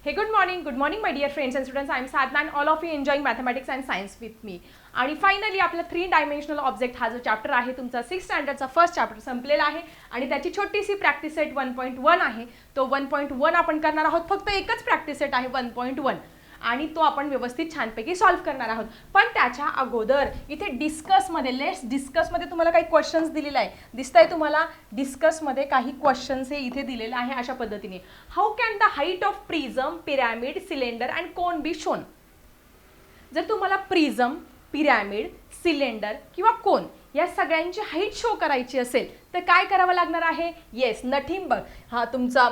Hey, good morning, my dear friends and students. I am Sadhna and all of you enjoying mathematics and science with me. आणि finally आपला 3 dimensional object हा जो chapter आहे तुमचा 6th स्टँडर्डचा first chapter संपलेला आहे आणि त्याची छोटीशी प्रॅक्टिस सेट 1.1 आहे. तो 1.1 आपण करणार आहोत. फक्त एकच प्रॅक्टिस सेट आहे 1.1 आणि तो आपण व्यवस्थित छानपैकी सॉल्व्ह करणार आहोत. पण त्याच्या अगोदर इथे डिस्कसमध्ये लेट्स डिस्कसमध्ये तुम्हाला काही क्वेश्चन्स दिलेले आहे. दिसतंय तुम्हाला डिस्कसमध्ये काही क्वेश्चन्स हे इथे दिलेले आहे अशा पद्धतीने. How can the height of prism, pyramid, cylinder and cone be shown. जर तुम्हाला प्रिझम, पिरॅमिड, सिलेंडर किंवा कोन या सगळ्यांची हाईट शो करायची असेल तर काय करावं लागणार आहे. येस, नथिंग बट हा तुमचा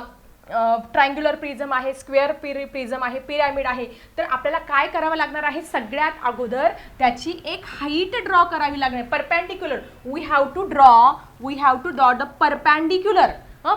ट्रायंग्युलर प्रिझम आहे, स्क्वेअर प्रिझम आहे, पिरॅमिड आहे. तर आपल्याला काय करावं लागणार आहे. सगळ्यात अगोदर त्याची एक हाईट ड्रॉ करावी लागणार. Perpendicular we have to draw the perpendicular.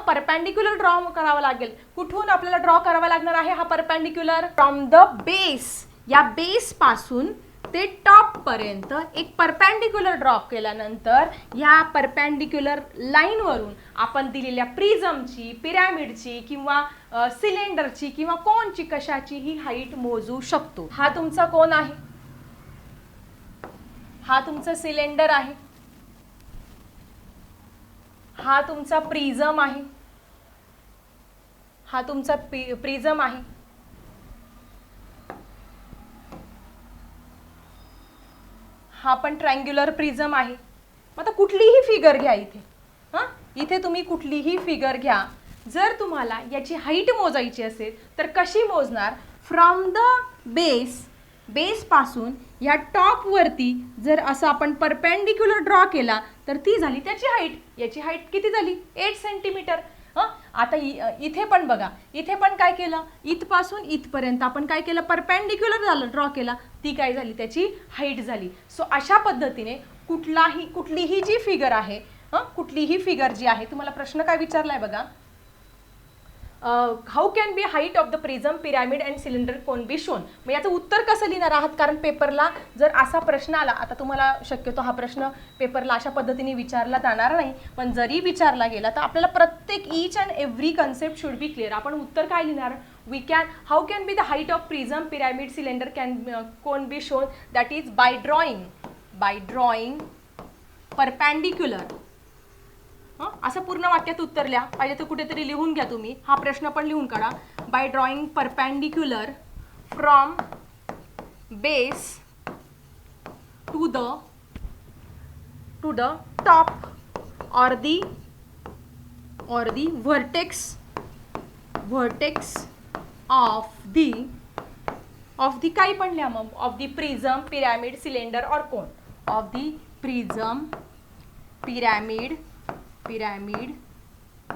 Perpendicular draw करावा लागेल. कुठून आपल्याला ड्रॉ करावा लागणार आहे हा परपेंडिक्युलर. फ्रॉम द बेस, या बेस पासून ते टॉप पर्यंत एक परपेंडिक्युलर ड्रॉ केल्यानंतर या परपेंडिक्युलर लाईनवरून आपण दिलेल्या प्रिझमची, पिरॅमिडची किंवा सिलेंडरची किंवा कोनची कशाची ही हाईट मोजू शकतो. हा तुमचा कोन आहे, हा तुमचा सिलेंडर आहे, हा तुमचा प्रिझम आहे, हा तुमचा प्रिझम आहे, हा पण ट्रायंग्युलर प्रिझम आहे. आता कुठलीही फिगर घ्या इथे. इथे तुम्ही कुठलीही फिगर घ्या. जर तुम्हाला याची हाईट मोजायची असेल तर कशी मोजणार. फ्रॉम द बेस पासून या टॉप वरती जर असं आपण परपेंडिक्युलर ड्रॉ केला तर ती झाली त्याची हाईट. याची हाईट किती झाली. 8 सेंटीमीटर. आता इथे पण बघा, इथे पण काय केलं, इथपासून इथपर्यंत आपण काय केलं, परपेंडिक्युलर झालं ड्रॉ केला, ती काय झाली त्याची हाईट झाली. सो अशा पद्धतीने कुठलीही जी फिगर आहे, कुठलीही फिगर जी आहे, तुम्हाला प्रश्न काय विचारलाय बघा. How can be height of the prism, pyramid and cylinder cone B shown. मग याचं उत्तर कसं लिहिणार आहात. कारण पेपरला जर असा प्रश्न आला, आता तुम्हाला शक्यतो हा प्रश्न पेपरला अशा पद्धतीने विचारला जाणार नाही, पण जरी विचारला गेला तर आपल्याला प्रत्येक each and every concept should be clear. आपण उत्तर काय लिहिणार. How can be the height of prism, pyramid, cylinder cone be shown. That is by drawing perpendicular. असं पूर्ण वाक्यात उत्तर लिहा. पाहिजे तर कुठेतरी लिहून घ्या तुम्ही. हा प्रश्न पण लिहून काढा. By drawing perpendicular from base to the top or the vertex of the काही पण लिहा मग. Of the prism, pyramid, cylinder और cone. Of the prism, pyramid,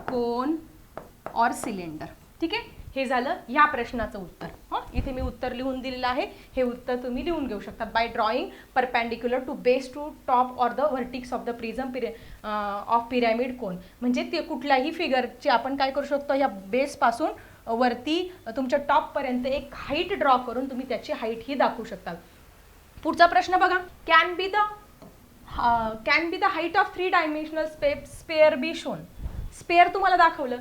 cone और सिलेंडर. ठीक आहे. हे झालं या प्रश्नाचं उत्तर. इथे मी उत्तर लिहून दिलेलं आहे. हे उत्तर तुम्ही लिहून घेऊ शकता. By drawing perpendicular to base to top or the vertex of the prism of pyramid cone. म्हणजे ते कुठल्याही फिगरची आपण काय करू शकतो, या बेसपासून वरती तुमच्या टॉपपर्यंत एक हाईट ड्रॉ करून तुम्ही त्याची हाईट ही दाखवू शकता. पुढचा प्रश्न बघा. Can be the height of 3 dimensional spare be shown. Spare तुम्हाला दाखवलं.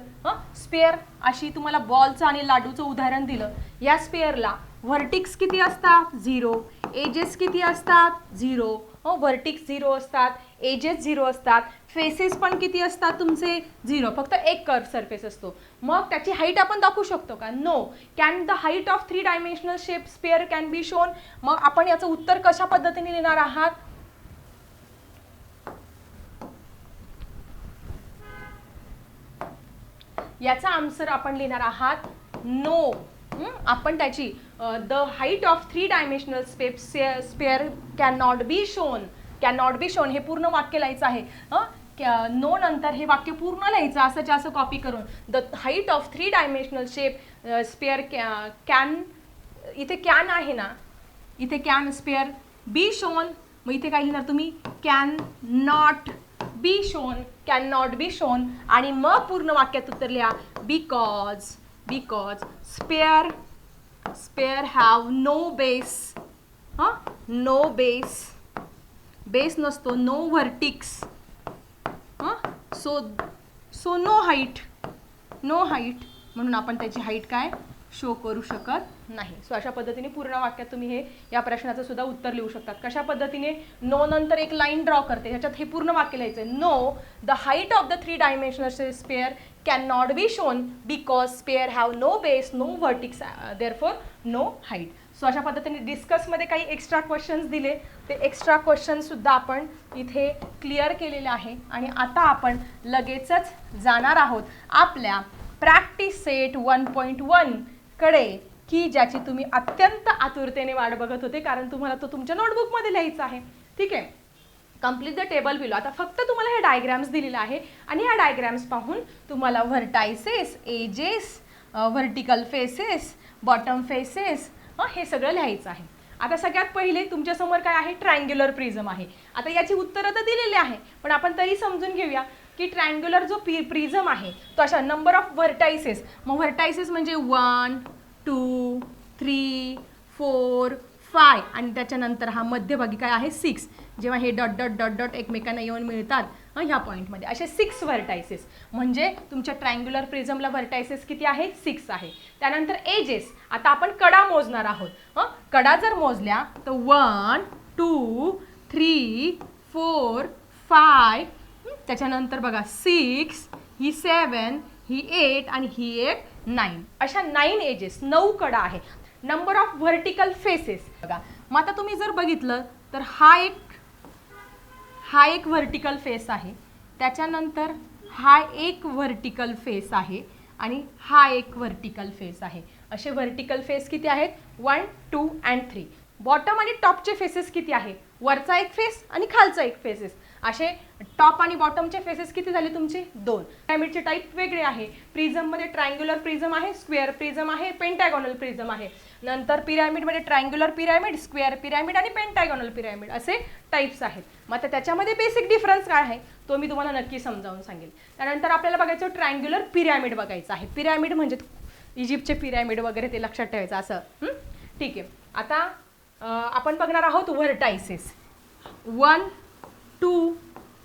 स्पेअर अशी तुम्हाला बॉलचं आणि लाडूचं उदाहरण दिलं. या स्पेअरला व्हर्टिक्स किती असतात 0, एजेस किती असतात 0. व्हर्टिक्स 0 असतात, एजेस 0 असतात, फेसेस पण किती असतात तुमचे 0. फक्त एक कर्व सरफेस असतो. मग त्याची हाईट आपण दाखवू शकतो का. No. Can the height of 3 dimensional shape sphere can be shown. मग आपण याचं उत्तर कशा पद्धतीने लिहिणार आहात. याचा आन्सर आपण लिहिणार आहात नो. आपण त्याची the height of 3 dimensional sphere can not be shown. हे पूर्ण वाक्य लिहायचं आहे. नो नंतर हे वाक्य पूर्ण लिहायचं असं असं कॉपी करून. The height of 3 dimensional sphere can, इथे कॅन आहे ना, इथे कॅन स्पेअर बी शोन. मग इथे काय लिहिणार तुम्ही, कॅन नॉट बी शोन. आणि मग पूर्ण वाक्यात उत्तर लिहा. Because sphere have no base. No base नसतो, no vertex. So no height. म्हणून आपण त्याची हाईट काय शो करू शकत नाही. सो अशा पद्धतीने पूर्ण वाक्यात तुम्ही हे या प्रश्नाचं सुद्धा उत्तर लिहू शकतात. कशा पद्धतीने नो नंतर एक लाईन ड्रॉ करते, ह्याच्यात हे पूर्ण वाक्य लिहायचं आहे. No the height of the 3 dimensional sphere can not be shown because sphere have no base no vertex therefore no height. So अशा पद्धतीने डिस्कसमध्ये काही एक्स्ट्रा क्वेश्चन्स दिले, ते एक्स्ट्रा क्वेश्चनसुद्धा आपण इथे क्लिअर केलेले आहे. आणि आता आपण लगेचच जाणार आहोत आपल्या प्रॅक्टिस सेट 1.1 कडे, की ज्याची तुम्ही अत्यंत आतुरतेने वाट बघत होते, कारण तुम्हाला तो तुमच्या नोटबुकमध्ये लिहायचा आहे. ठीक आहे. Complete the table below. आता फक्त तुम्हाला हे डायग्रॅम्स दिलेले आहे आणि या डायग्रॅम्स पाहून तुम्हाला vertices, edges, vertical faces, bottom faces हे सगळं लिहायचं आहे. आता सगळ्यात पहिले तुमच्यासमोर काय आहे, ट्रायंग्युलर प्रिझम आहे. आता याची उत्तरं तर दिलेली आहे, पण आपण तरी समजून घेऊया की ट्रायंग्युलर जो प्रिझम आहे तो अशा नंबर ऑफ व्हर्टायसेस, मग व्हर्टायसेस म्हणजे 1 2 3 4 5 आणि त्याच्यानंतर हा मध्यभागी काय आहे 6. जेव्हा हे डॉट डॉट डॉट डॉट एकमेकांना येऊन मिळतात ह्या पॉईंटमध्ये, असे 6 व्हर्टायसेस. म्हणजे तुमच्या ट्रायंग्युलर प्रिझमला व्हर्टायसेस किती आहे, 6 आहे. त्यानंतर एजेस. आता आपण कडा मोजणार आहोत. कडा जर मोजल्या तर 1 2 3 4 5, त्याच्यानंतर बघा 6, ही 7, ही 8 आणि ही एक 9. अशा 9 एजेस, 9 कडा आहे. नंबर ऑफ व्हर्टिकल फेसेस बघा. मग आता तुम्ही जर बघितलं तर हा एक व्हर्टिकल फेस आहे, त्याच्यानंतर हा एक व्हर्टिकल फेस आहे आणि हा एक व्हर्टिकल फेस आहे. असे व्हर्टिकल फेस किती आहेत, 1 2 and 3. बॉटम आणि टॉपचे फेसेस किती आहे, वरचा एक फेस आणि खालचा एक फेसेस. असे टॉप आणि बॉटमचे फेसेस किती झाले तुमचे, 2. पिरॅमिडचे टाईप वेगळे आहे. प्रिझममध्ये ट्रायंग्युलर प्रिझम आहे, स्क्वेअर प्रिझम आहे, पेंटॅगॉनल प्रिझम आहे. नंतर पिरॅमिडमध्ये ट्रायंग्युलर पिरॅमिड, स्क्वेअर पिरॅमिड आणि पेंटॅगॉनल पिरॅमिड असे टाईप्स आहेत. मग आता त्याच्यामध्ये बेसिक डिफरन्स काय आहे तो मी तुम्हाला नक्की समजावून सांगेल. त्यानंतर आपल्याला बघायचं ट्रायंग्युलर पिरॅमिड बघायचं आहे. पिरॅमिड म्हणजे इजिप्तचे पिरॅमिड वगैरे ते लक्षात ठेवायचं असं. ठीक आहे. आता आपण बघणार आहोत व्हर्टायसेस. 1 2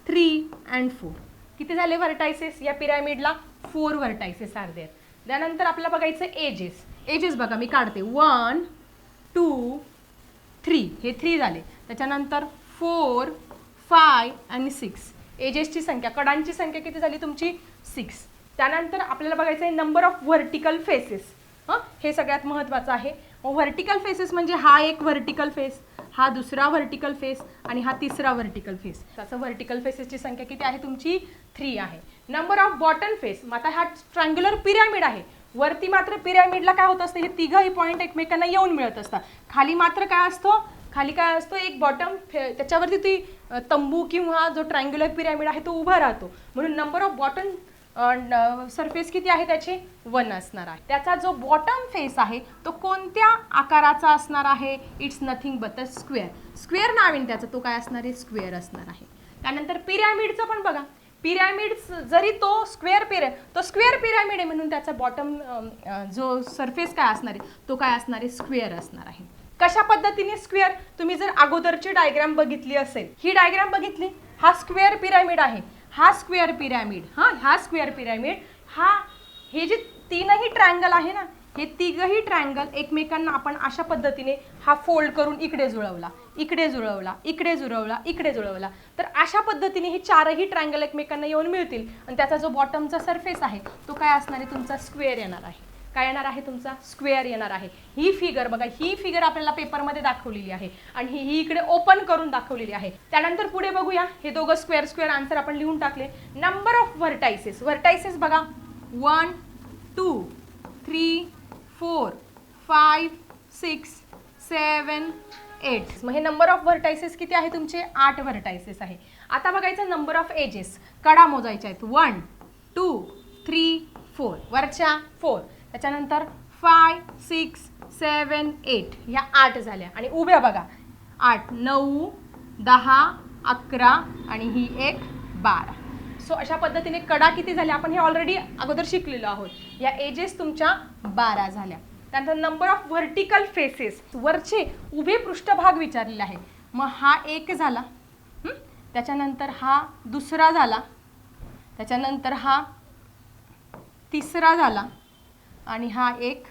3 and 4. किती झाले व्हर्टायसेस या पिरॅमिडला, 4 व्हर्टायसेस आर देअर. त्यानंतर आपल्याला बघायचं एजेस. एजेस बघा मी काढते. 1 2 3 हे 3 झाले. त्याच्यानंतर 4 5 आणि 6. एजेसची संख्या, कडांची संख्या किती झाली तुमची, 6. त्यानंतर आपल्याला बघायचं आहे नंबर ऑफ व्हर्टिकल फेसेस. हे सगळ्यात महत्त्वाचं आहे. व्हर्टिकल फेसेस म्हणजे हा एक व्हर्टिकल फेस, हा दुसरा व्हर्टिकल फेस आणि हा तिसरा व्हर्टिकल फेस. त्याचं व्हर्टिकल फेसेसची संख्या किती आहे तुमची, 3 आहे. Number of bottom face. मग आता हा ट्रायंग्युलर पिरॅमिड आहे. वरती मात्र पिरॅमिडला काय होत असतं, हे तिघही पॉईंट एकमेकांना येऊन मिळत असतात. खाली मात्र काय असतो, खाली काय असतो, एक बॉटम त्याच्यावरती ती तंबू किंवा जो ट्रायंग्युलर पिरॅमिड आहे तो उभा राहतो. म्हणून नंबर ऑफ बॉटम सरफेस किती आहे त्याचे, 1 असणार आहे. त्याचा जो बॉटम फेस आहे तो कोणत्या आकाराचा असणार आहे, it's nothing but a square. Square नावीन त्याचं, तो काय असणार आहे, स्क्वेअर असणार आहे. त्यानंतर पिरॅमिडचं पण बघा. पिरॅमिड जरी तो स्क्वेअर पिरॅमिड आहे म्हणून त्याचा बॉटम जो सरफेस काय असणार आहे तो काय असणार आहे, स्क्वेअर असणार आहे. कशा पद्धतीने स्क्वेअर, तुम्ही जर अगोदरची डायग्राम बघितली असेल, ही डायग्राम बघितली, हा स्क्वेअर पिरॅमिड आहे, हा स्क्वेअर पिरॅमिड, हा स्क्वेअर पिरॅमिड, हे जे तीनही ट्रायंगल आहे ना, हे तिघही ट्रायंगल एकमेकांना आपण अशा पद्धतीने हा फोल्ड करून इकडे जुळवला, इकडे जुळवला, इकडे जुळवला, इकडे जुळवला, तर अशा पद्धतीने हे चारही ट्रायंगल एकमेकांना येऊन मिळतील आणि त्याचा जो बॉटमचा सरफेस आहे तो काय असणार आहे तुमचा, स्क्वेअर येणार आहे. काय येणार आहे तुमचा, स्क्वेअर येणार आहे. ही फिगर बघा, ही फिगर आपल्याला पेपरमध्ये दाखवलेली आहे आणि ही इकडे ओपन करून दाखवलेली आहे. त्यानंतर पुढे बघूया, हे दोघं स्क्वेअर स्क्वेअर आन्सर आपण लिहून टाकले. Number of vertices. व्हर्टायसेस बघा 1 2 3 4 5 6 7 8. मग हे नंबर ऑफ व्हर्टायसेस किती आहे तुमचे, 8 व्हर्टायसेस आहे. आता बघायचं नंबर ऑफ एजेस. कडा मोजायच्या आहेत. 1 2 3 4, वरच्या 4, त्याच्यानंतर 5 6 7 8, ह्या 8 झाल्या. आणि उभ्या बघा 8 9 10 11 आणि ही एक 12. सो अशा पद्धतीने कडा किती झाल्या आपण हे ऑलरेडी अगोदर शिकलेलो आहोत. या एजेस तुमच्या 12 झाल्या. त्यानंतर नंबर ऑफ व्हर्टिकल फेसेस, वरचे उभे पृष्ठभाग विचारलेले आहे. मग हा एक झाला, त्याच्यानंतर हा दुसरा झाला, त्याच्यानंतर हा तिसरा झाला आणि हा एक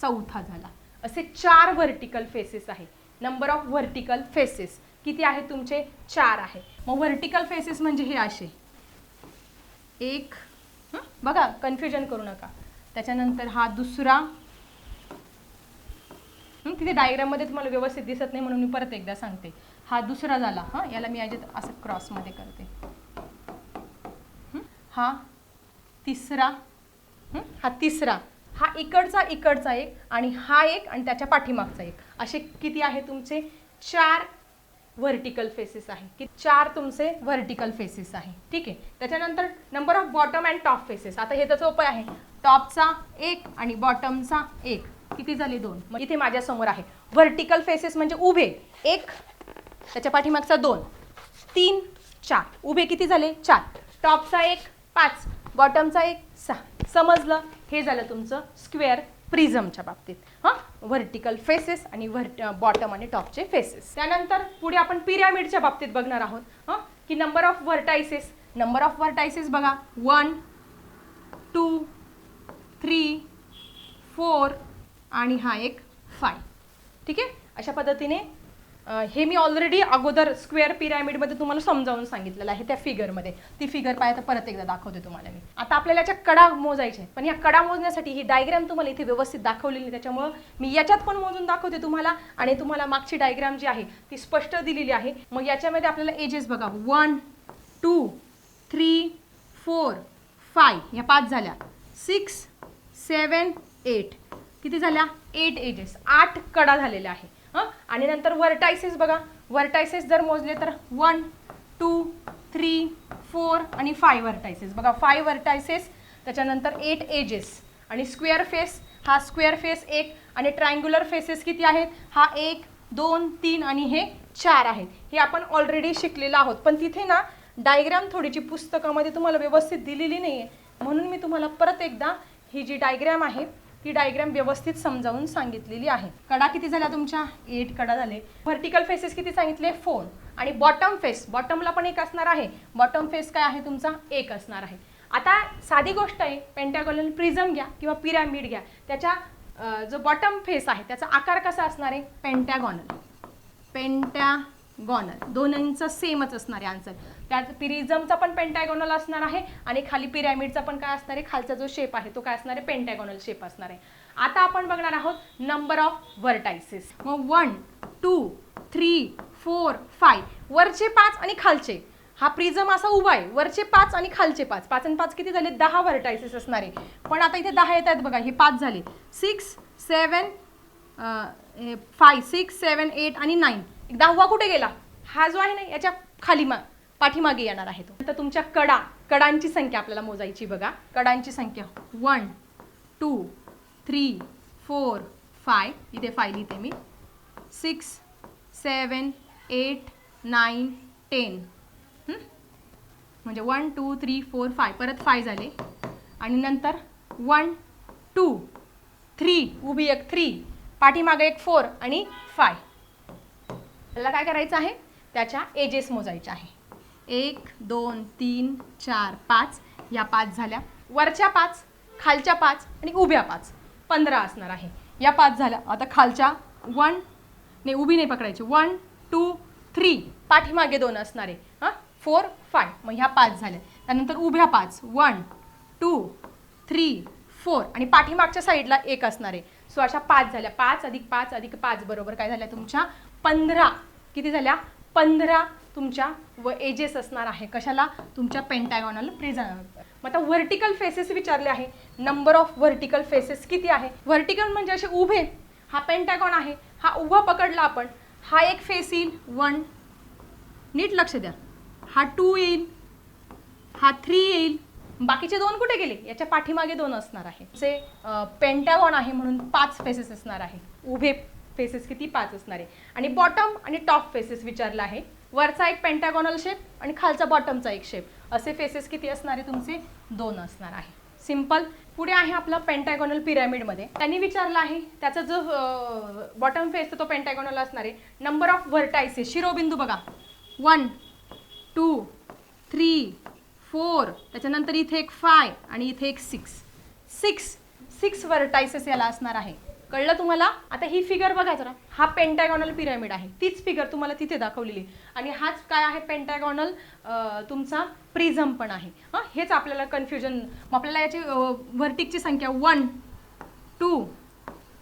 चौथा झाला. असे 4 व्हर्टिकल फेसेस आहे. नंबर ऑफ व्हर्टिकल फेसेस किती आहे तुमचे? 4 आहे. मग व्हर्टिकल फेसेस म्हणजे हे असे एक, बघा कन्फ्युजन करू नका. त्याच्यानंतर हा दुसरा, तिथे डायग्राममध्ये तुम्हाला व्यवस्थित दिसत नाही म्हणून मी परत एकदा सांगते. हा दुसरा झाला. याला मी याच्यात असं क्रॉसमध्ये करते. हा तिसरा, हा तिसरा, हा इकडचा एक आणि हा एक आणि त्याच्या पाठीमागचा एक, असे किती आहे तुमचे? 4 व्हर्टिकल फेसेस आहे. की 4 तुमचे व्हर्टिकल फेसेस आहे. ठीक आहे. त्याच्यानंतर number of bottom and top faces. आता हे तर सोपं आहे. टॉपचा 1 आणि बॉटमचा 1, किती झाले? 2. मग इथे माझ्या समोर आहे व्हर्टिकल फेसेस म्हणजे उभे 1, त्याच्या पाठीमागचा 2, 3, 4, उभे किती झाले? 4. टॉपचा 1 5, बॉटमचा 1 6. समजलं? हे झालं तुमचं स्क्वेअर प्रिझमच्या बाबतीत. व्हर्टिकल फेसेस आणि बॉटम आणि टॉपचे फेसेस. त्यानंतर पुढे आपण पिरॅमिडच्या बाबतीत बघणार आहोत. की number of vertices. Number of vertices बघा 1 2 3 4 आणि हा एक 5. ठीक आहे. अशा पद्धतीने हे मी ऑलरेडी अगोदर स्क्वेअर पिरॅमिडमध्ये तुम्हाला समजावून सांगितलेलं आहे त्या फिगरमध्ये. ती फिगर पाहिजे तर परत एकदा दाखवते तुम्हाला मी. आता आपल्याला याच्या कडा मोजायच्या आहेत, पण या कडा मोजण्यासाठी ही डायग्राम तुम्हाला इथे व्यवस्थित दाखवलेली नाही, त्याच्यामुळं मी याच्यात पण मोजून दाखवते तुम्हाला आणि तुम्हाला मागची डायग्राम जी आहे ती स्पष्ट दिलेली आहे. मग याच्यामध्ये आपल्याला एजेस बघा 1 2 3 4 5, ह्या 5 झाल्या. 6 7 8, किती झाल्या? 8 एजेस, 8 कडा झालेल्या आहे. आणि नंतर व्हर्टायसेस बघा. व्हर्टायसेस जर मोजले तर 1 2 3 4 आणि 5 व्हर्टायसेस बघा. 5 व्हर्टायसेस, त्याच्यानंतर 8 एजेस. आणि स्क्वेअर फेस, हा स्क्वेअर फेस 1 आणि ट्रायंग्युलर फेसेस किती आहेत? हा 1 2 3 आणि हे 4 आहेत. हे आपण ऑलरेडी शिकलेलं आहोत, पण तिथे ना डायग्राम थोडीशी पुस्तकामध्ये तुम्हाला व्यवस्थित दिलेली नाही आहे, म्हणून मी तुम्हाला परत एकदा ही जी डायग्राम आहे ती डायग्राम व्यवस्थित समजावून सांगितलेली आहे. कडा किती झाल्या तुमच्या? 8 कडा झाले. व्हर्टिकल फेसेस किती सांगितले? 4. आणि बॉटम फेस, बॉटमला पण 1 असणार आहे. बॉटम फेस काय आहे तुमचा? 1 असणार आहे. आता साधी गोष्ट आहे, पेंटागोनल प्रिझम घ्या किंवा पिरॅमिड घ्या, त्याच्या जो बॉटम फेस आहे त्याचा आकार कसा असणार आहे? पेंटागोनल. पेंटागोनल दोन्हींचं सेमच असणार आहे आन्सर. त्यात प्रिझमचा पण पेंटागोनल असणार आहे आणि खाली पिरॅमिडचा पण काय असणार आहे? खालचा जो शेप आहे तो काय असणार आहे? पेंटागोनल शेप असणार आहे. आता आपण बघणार आहोत नंबर ऑफ व्हर्टायसेस. मग 1 2 3 4 5, वरचे 5 आणि खालचे. हा प्रिझम असा उभा आहे, वरचे 5 आणि खालचे 5, 5 आणि 5 किती झाले? 10 व्हर्टायसेस असणार आहे. पण आता इथे 10 येत आहेत बघा, हे 5 झाले. 6 7 5 6 7 8 आणि 9. 10वा कुठे गेला? हा जो आहे ना याच्या खाली पाठीमागे येणार आहे तो. तर तुमच्या कडांची संख्या आपल्याला मोजायची बघा. कडांची संख्या 1 2 3 4 5, इथे 5 लिहिते मी. 6 7 8 9 10, म्हणजे 1 2 3 4 5, परत 5 झाले. आणि नंतर 1 2 3, उभी एक 3, पाठीमागे एक 4 आणि 5. त्याला काय करायचं आहे? त्याच्या एजेस मोजायच्या आहे. 1 2 3 4 5, या 5 झाल्या. वरच्या 5, खालच्या 5 आणि उभ्या 5, 15 असणार आहे. या 5 झाल्या. आता खालच्या 1 नाही, उभी नाही पकडायची. 1 2 3, पाठीमागे 2 असणार आहे. 4 5, मग ह्या 5 झाल्या. त्यानंतर उभ्या 5 1 2 3 4 आणि पाठीमागच्या साईडला 1 असणार आहे. सो अशा 5 झाल्या. 5 अधिक 5 अधिक 5 बरोबर काय झाल्या तुमच्या? 15. किती झाल्या? 15 तुमच्या व एजेस असणार आहे. कशाला? तुमच्या पेंटागोनल प्रिझम. मग आता व्हर्टिकल फेसेस विचारले आहे. नंबर ऑफ व्हर्टिकल फेसेस किती आहे? व्हर्टिकल म्हणजे असे उभे. हा पेंटागॉन आहे, हा उभा पकडला आपण, हा एक फेस येईल 1, नीट लक्ष द्या. हा 2 येईल, हा 3 येईल, बाकीचे 2 कुठे गेले? याच्या पाठीमागे 2 असणार आहे. जे पेंटागॉन आहे म्हणून 5 फेसेस असणार आहे. उभे फेसेस किती? 5 असणार आहे. आणि बॉटम आणि टॉप फेसेस विचारला आहे. वरचा एक पेंटागोनल शेप आणि खालचा बॉटमचा एक शेप, असे फेसेस किती असणार आहे तुमचे? 2 असणार आहे. सिंपल. पुढे आहे आपलं पेंटागोनल पिरॅमिडमध्ये. त्यांनी विचारलं आहे त्याचा जो बॉटम फेस तो पेंटागोनल असणार आहे. नंबर ऑफ व्हर्टायसेस, शिरोबिंदू बघा 1 2 3 4, त्याच्यानंतर इथे एक 5 आणि इथे एक 6 व्हर्टायसेस याला असणार आहे. कळलं तुम्हाला? आता ही फिगर बघा जरा, हा पेंटॅगॉनल पिरॅमिड आहे, तीच फिगर तुम्हाला तिथे दाखवलेली आणि हाच काय आहे पेंटॅगॉनल तुमचा प्रिझम पण आहे. हेच आपल्याला कन्फ्युजन. मग आपल्याला याची व्हर्टिकची संख्या 1 2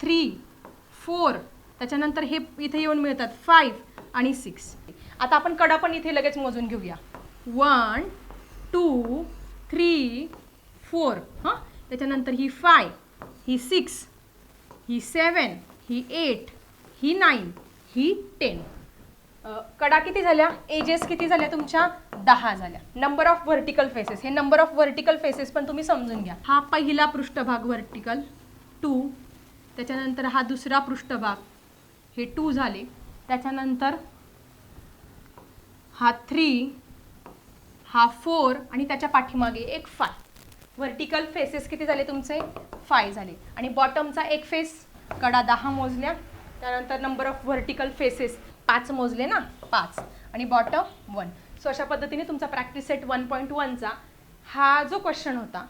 3 4, त्याच्यानंतर हे इथे येऊन मिळतात 5 आणि 6. आता आपण कडा पण इथे लगेच मोजून घेऊया. 1 2 3 4, त्याच्यानंतर ही 5, ही 6, ही 7, ही 8, ही 9, ही 10. कडा किती झाल्या? एजेस किती झाल्या तुमच्या? 10 झाल्या. नंबर ऑफ व्हर्टिकल फेसेस, हे नंबर ऑफ व्हर्टिकल फेसेस पण तुम्ही समजून घ्या. हा पहिला पृष्ठभाग व्हर्टिकल 2, त्याच्यानंतर हा दुसरा पृष्ठभाग हे 2 झाले, त्याच्यानंतर हा 3, हा 4 आणि त्याच्या पाठीमागे एक 5. व्हर्टिकल फेसेस किती झाले तुमचे? 5 झाले. आणि बॉटमचा एक फेस, कडा 10 मोजल्या, त्यानंतर नंबर ऑफ व्हर्टिकल फेसेस 5 मोजले ना, 5 आणि बॉटम 1. सो अशा पद्धतीने तुमचा प्रॅक्टिस सेट 1.1चा हा जो क्वेश्चन होता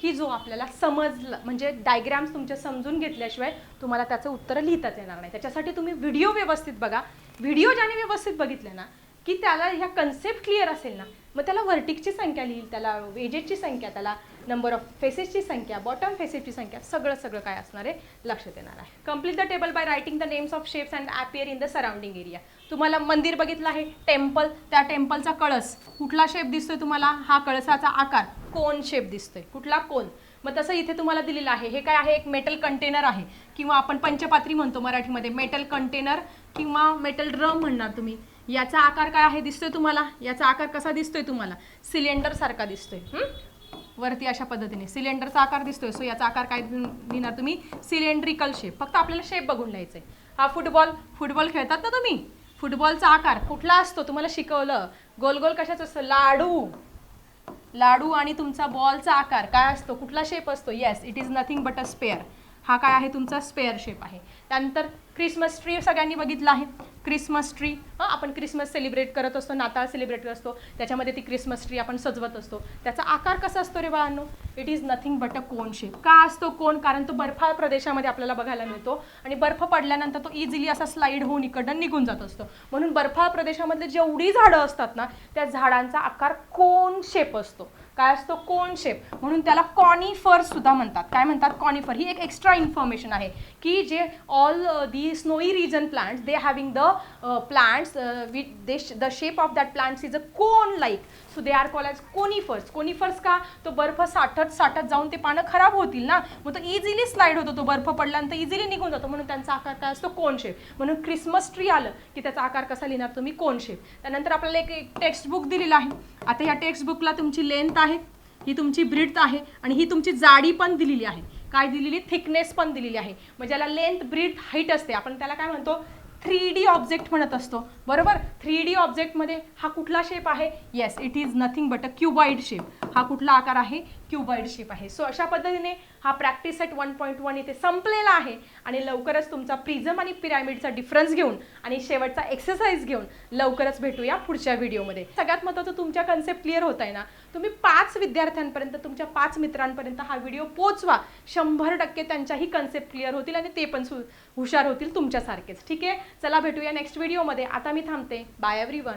की जो आपल्याला समजलं, म्हणजे डायग्राम्स तुमच्या समजून घेतल्याशिवाय तुम्हाला त्याचं उत्तर लिहिताच येणार नाही. त्याच्यासाठी तुम्ही व्हिडिओ व्यवस्थित बघा. व्हिडिओ ज्याने व्यवस्थित बघितले ना की त्याला ह्या कन्सेप्ट क्लिअर असेल ना, मग त्याला व्हर्टिकची संख्या लिहिल, त्याला एजेसची संख्या, त्याला नंबर ऑफ फेसेसची संख्या, बॉटम फेसेसची संख्या, सगळं काय असणार आहे लक्षात येणार आहे. Complete the table by writing the names of shapes and appear in the surrounding area. तुम्हाला मंदिर बघितलं आहे, टेम्पल, त्या टेम्पलचा कळस, कुठला शेप दिसतोय तुम्हाला? हा कळसाचा आकार कोन शेप दिसतोय. कुठला? कोन. मग तसं इथे तुम्हाला दिलेलं आहे, हे काय आहे? एक मेटल कंटेनर आहे, किंवा आपण पंचपात्री म्हणतो मराठीमध्ये. मेटल कंटेनर किंवा मेटल ड्रम म्हणणार तुम्ही. याचा आकार काय आहे दिसतोय तुम्हाला? याचा आकार कसा दिसतोय तुम्हाला? सिलेंडर सारखा दिसतोय. वरती अशा पद्धतीने सिलेंडरचा आकार दिसतोय. सो याचा आकार काय लिहिणार तुम्ही? Cylindrical shape. फक्त आपल्याला शेप बघून लिहायचंय. हा फुटबॉल खेळतात ना तुम्ही, फुटबॉलचा आकार कुठला असतो तुम्हाला शिकवलं? गोल गोल कशाचा असतो? लाडू. आणि तुमचा बॉलचा आकार काय असतो? कुठला शेप असतो? Yes, it is nothing but a spare. हा काय आहे? तुमचा स्पेअर शेप आहे. त्यानंतर क्रिसमस ट्री सगळ्यांनी बघितला आहे. क्रिसमस ट्री, आपण क्रिसमस सेलिब्रेट करत असतो, नाताळ सेलिब्रेट करत असतो, त्याच्यामध्ये ती क्रिसमस ट्री आपण सजवत असतो. त्याचा आकार कसा असतो रे बाळांनो? It is nothing but a cone shape. का असतो कोन? कारण तो बर्फाळ प्रदेशामध्ये आपल्याला बघायला मिळतो आणि बर्फ पडल्यानंतर तो इझिली असा स्लाईड होऊन इकडनं निघून जात असतो. म्हणून बर्फाळ प्रदेशामधले जेवढी झाडं असतात ना, त्या झाडांचा आकार कोन शेप असतो. काय असतो? Cone shape. म्हणून त्याला कॉनिफर सुद्धा म्हणतात. काय म्हणतात? कॉनिफर. ही एक एक्स्ट्रा इन्फॉर्मेशन आहे की जे all the snowy region plants they having the plants the shape of that plants is a cone like, so they are called as conifers. का? तो बर्फ साठत जाऊन ते पानं खराब होतील ना, मग तो इझिली स्लाइड होतो, तो बर्फ पडल्यानंतर इझिली निघून जातो, म्हणून त्यांचा आकार काय असतो? Cone shape. म्हणून क्रिसमस ट्री आलं की त्याचा आकार कसा लिहिणार तुम्ही? Cone shape. त्यानंतर आपल्याला एक टेक्स्ट बुक दिलेलं आहे. आता या टेक्स्ट बुकला तुमची लेंथ आहे, ही तुमची ब्रीथ आहे आणि ही तुमची जाडी पण दिलेली आहे. काय दिलेली? थिकनेस पण दिलेली आहे. म्हणजे ज्याला लेंथ, ब्रीथ, हाईट असते, आपण त्याला काय म्हणतो? 3D ऑब्जेक्ट म्हणत असतो, बरोबर. 3D ऑब्जेक्टमध्ये हा कुठला शेप आहे? Yes, it is nothing but a cuboid shape. हा कुठला आकार आहे? क्युबॉइड शेप आहे. सो अशा पद्धतीने हा प्रॅक्टिस सेट 1.1 इथे संपलेला आहे आणि लवकरच तुमचा प्रिझम आणि पिरॅमिडचा डिफरन्स घेऊन आणि शेवटचा एक्सरसाइज घेऊन लवकरच भेटूया पुढच्या व्हिडिओमध्ये. सगळ्यात महत्त्वाचं तुमच्या कन्सेप्ट क्लिअर होत आहे ना, तुम्ही 5 विद्यार्थ्यांपर्यंत, तुमच्या 5 मित्रांपर्यंत हा व्हिडिओ पोचवा. 100% त्यांच्याही कन्सेप्ट क्लिअर होतील आणि ते पण हुशार होतील तुमच्यासारखेच. ठीक आहे, चला भेटूया नेक्स्ट व्हिडिओमध्ये. आता मी थांबते. Bye everyone.